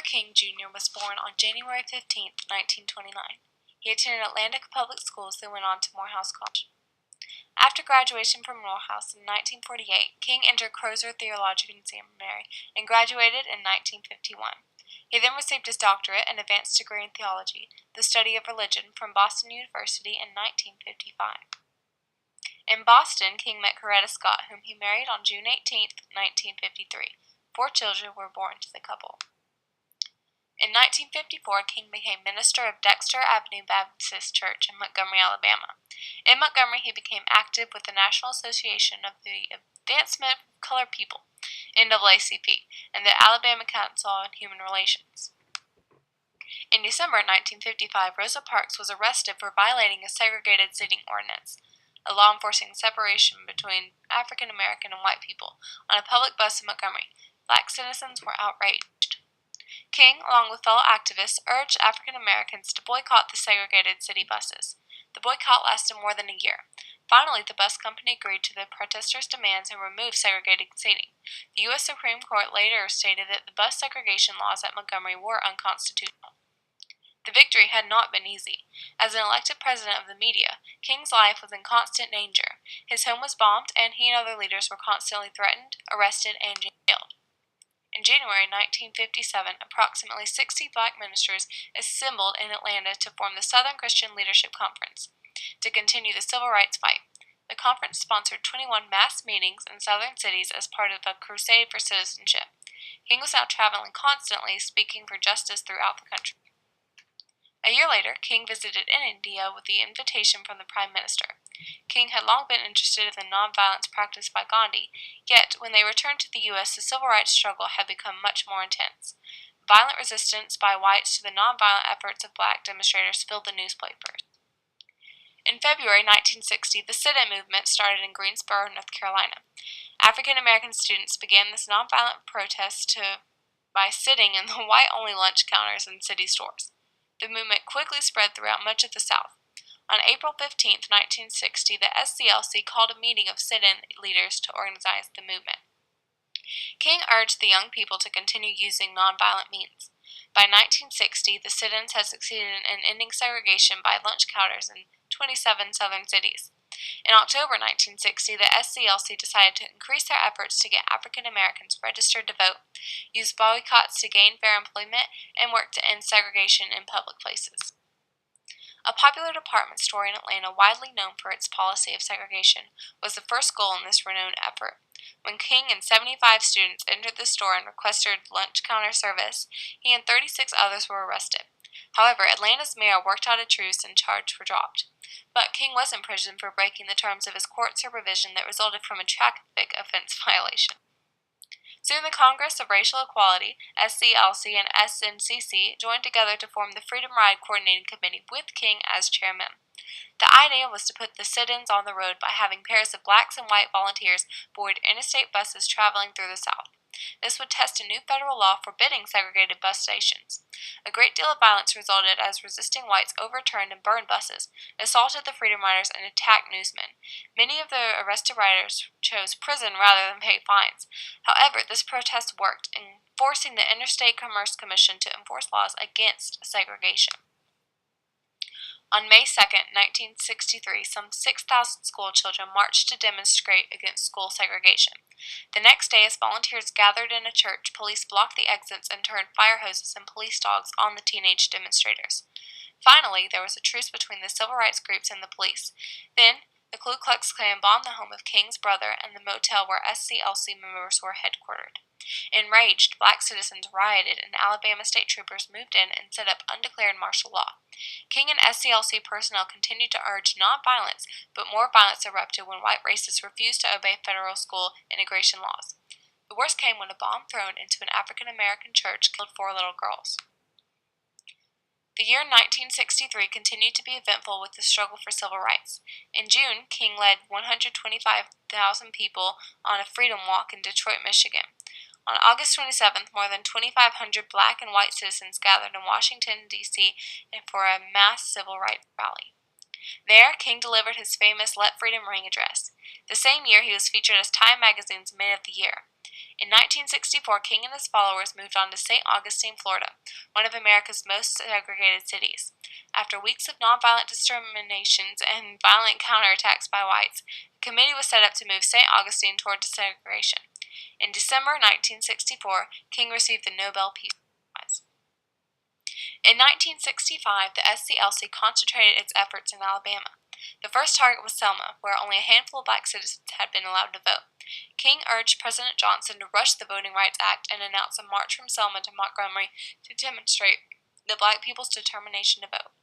King, Jr. was born on January 15, 1929. He attended Atlantic Public Schools, then went on to Morehouse College. After graduation from Morehouse in 1948, King entered Crozer Theological Seminary and graduated in 1951. He then received his doctorate and advanced degree in theology, the study of religion, from Boston University in 1955. In Boston, King met Coretta Scott, whom he married on June 18, 1953. 4 children were born to the couple. In 1954, King became minister of Dexter Avenue Baptist Church in Montgomery, Alabama. In Montgomery, he became active with the National Association of the Advancement of Colored People, NAACP, and the Alabama Council on Human Relations. In December 1955, Rosa Parks was arrested for violating a segregated seating ordinance, a law enforcing separation between African American and white people, on a public bus in Montgomery. Black citizens were outraged. King, along with fellow activists, urged African Americans to boycott the segregated city buses. The boycott lasted more than a year. Finally, the bus company agreed to the protesters' demands and removed segregated seating. The U.S. Supreme Court later stated that the bus segregation laws at Montgomery were unconstitutional. The victory had not been easy. As an elected president of the media, King's life was in constant danger. His home was bombed, and he and other leaders were constantly threatened, arrested, and jailed. In January 1957, approximately 60 black ministers assembled in Atlanta to form the Southern Christian Leadership Conference to continue the civil rights fight. The conference sponsored 21 mass meetings in southern cities as part of a crusade for citizenship. King was now traveling constantly, speaking for justice throughout the country. A year later, King visited India with the invitation from the Prime Minister. King had long been interested in the nonviolence practiced by Gandhi, yet when they returned to the U.S., the civil rights struggle had become much more intense. Violent resistance by whites to the nonviolent efforts of black demonstrators filled the newspapers. In February 1960, the sit-in movement started in Greensboro, North Carolina. African American students began this nonviolent protest by sitting in the white-only lunch counters in city stores. The movement quickly spread throughout much of the South. On April 15, 1960, the SCLC called a meeting of sit-in leaders to organize the movement. King urged the young people to continue using nonviolent means. By 1960, the sit-ins had succeeded in ending segregation by lunch counters in 27 southern cities. In October 1960, the SCLC decided to increase their efforts to get African Americans registered to vote, use boycotts to gain fair employment, and work to end segregation in public places. A popular department store in Atlanta, widely known for its policy of segregation, was the first goal in this renowned effort. When King and 75 students entered the store and requested lunch counter service, he and 36 others were arrested. However, Atlanta's mayor worked out a truce and charges were dropped. But King was in prison for breaking the terms of his court supervision that resulted from a traffic offense violation. Soon the Congress of Racial Equality, SCLC, and SNCC joined together to form the Freedom Ride Coordinating Committee with King as chairman. The idea was to put the sit-ins on the road by having pairs of blacks and white volunteers board interstate buses traveling through the South. This would test a new federal law forbidding segregated bus stations. A great deal of violence resulted as resisting whites overturned and burned buses, assaulted the Freedom Riders, and attacked newsmen. Many of the arrested riders chose prison rather than pay fines. However, this protest worked in forcing the Interstate Commerce Commission to enforce laws against segregation. On May 2, 1963, some 6,000 school children marched to demonstrate against school segregation. The next day, as volunteers gathered in a church, police blocked the exits and turned fire hoses and police dogs on the teenage demonstrators. Finally, there was a truce between the civil rights groups and the police. Then, the Ku Klux Klan bombed the home of King's brother and the motel where SCLC members were headquartered. Enraged, black citizens rioted and Alabama state troopers moved in and set up undeclared martial law. King and SCLC personnel continued to urge nonviolence, but more violence erupted when white racists refused to obey federal school integration laws. The worst came when a bomb thrown into an African American church killed 4 little girls. The year 1963 continued to be eventful with the struggle for civil rights. In June, King led 125,000 people on a freedom walk in Detroit, Michigan. On August 27th, more than 2,500 black and white citizens gathered in Washington, D.C. for a mass civil rights rally. There, King delivered his famous Let Freedom Ring address. The same year, he was featured as Time Magazine's Man of the Year. In 1964, King and his followers moved on to St. Augustine, Florida, one of America's most segregated cities. After weeks of nonviolent discriminations and violent counterattacks by whites, a committee was set up to move St. Augustine toward desegregation. In December 1964, King received the Nobel Peace Prize. In 1965, the SCLC concentrated its efforts in Alabama. The first target was Selma, where only a handful of black citizens had been allowed to vote. King urged President Johnson to rush the Voting Rights Act and announce a march from Selma to Montgomery to demonstrate the black people's determination to vote.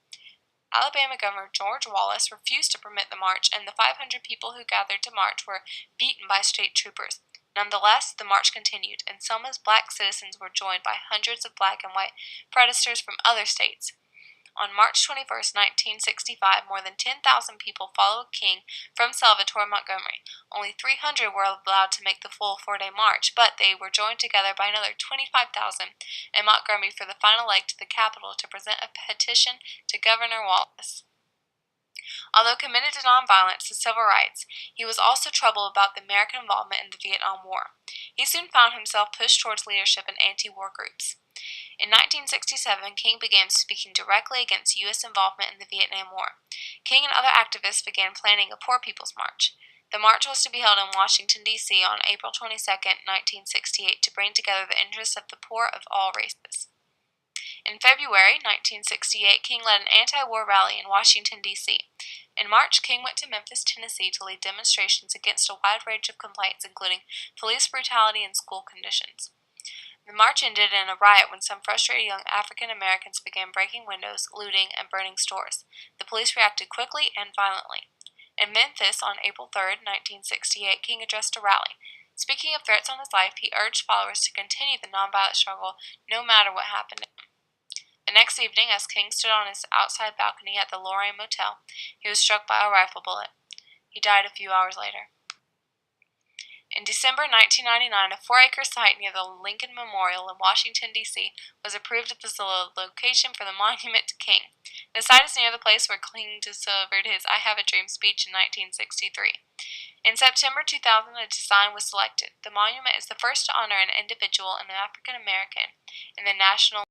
Alabama Governor George Wallace refused to permit the march, and the 500 people who gathered to march were beaten by state troopers. Nonetheless, the march continued, and Selma's black citizens were joined by hundreds of black and white protesters from other states. On March 21, 1965, more than 10,000 people followed King from Selma toward Montgomery. Only 300 were allowed to make the full 4-day march, but they were joined together by another 25,000 in Montgomery for the final leg to the Capitol to present a petition to Governor Wallace. Although committed to nonviolence and civil rights, he was also troubled about the American involvement in the Vietnam War. He soon found himself pushed towards leadership in anti-war groups. In 1967, King began speaking directly against U.S. involvement in the Vietnam War. King and other activists began planning a Poor People's March. The march was to be held in Washington, D.C. on April 22, 1968, to bring together the interests of the poor of all races. In February 1968, King led an anti-war rally in Washington, D.C. In March, King went to Memphis, Tennessee to lead demonstrations against a wide range of complaints, including police brutality and school conditions. The march ended in a riot when some frustrated young African Americans began breaking windows, looting, and burning stores. The police reacted quickly and violently. In Memphis, on April 3, 1968, King addressed a rally. Speaking of threats on his life, he urged followers to continue the nonviolent struggle no matter what happened to him. The next evening, as King stood on his outside balcony at the Lorraine Motel, he was struck by a rifle bullet. He died a few hours later. In December 1999, a 4-acre site near the Lincoln Memorial in Washington, D.C. was approved as the location for the monument to King. The site is near the place where King delivered his I Have a Dream speech in 1963. In September 2000, a design was selected. The monument is the first to honor an individual, an African American, in the national